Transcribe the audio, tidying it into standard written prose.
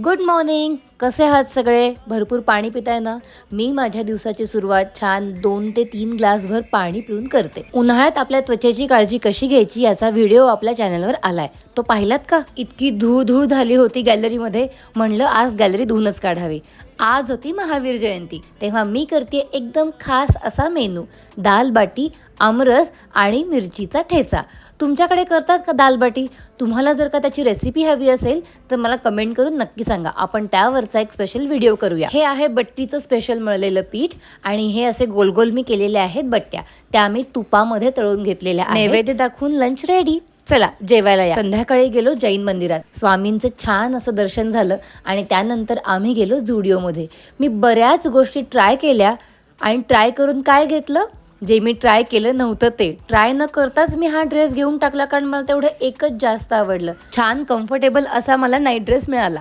Good morning. कसे आहात सगळे? भरपूर पाणी पिताय ना? मी माझ्या दिवसाची सुरुवात छान 2 ते 3 ग्लासभर पाणी पिऊन करते. उन्हाळ्यात आपल्या त्वचेची काळजी कशी घ्यायची याचा व्हिडिओ आपल्या चॅनलवर आलाय. तो पाहिलात का? इतकी धूळ धूळ झाली होती गॅलरीमध्ये. म्हणलं आज गॅलरी धुवूनच काढावी. आज होती महावीर जयंती, तेव्हा मी करते एकदम खास असा मेनू, दाल बाटी, आमरस आणि मिरचीचा ठेचा. तुमच्याकडे करतात का दाल बाटी? तुम्हाला जर का त्याची रेसिपी हवी असेल तर मला कमेंट करून नक्की सांगा. आपण त्यावरचा एक स्पेशल व्हिडिओ करूया. हे आहे बट्टीचं स्पेशल मळलेलं पीठ आणि हे असे गोल गोल मी केलेले आहेत बट्ट्या. त्या मी तुपामध्ये तळून घेतलेल्या आहेत. नैवेद्य दाखवून लंच रेडी. चला जेवायला या. संध्याकाळी गेलो जैन मंदिरात. स्वामींचं छान असं दर्शन झालं आणि त्यानंतर आम्ही गेलो झुडिओमध्ये. मी बऱ्याच गोष्टी ट्राय केल्या आणि ट्राय करून काय घेतलं, जे मी ट्राय केलं नव्हतं ते. ट्राय न करताच मी हा ड्रेस घेऊन टाकला, कारण मला तेवढं एकच जास्त आवडलं. छान कम्फर्टेबल असा मला नाईट ड्रेस मिळाला.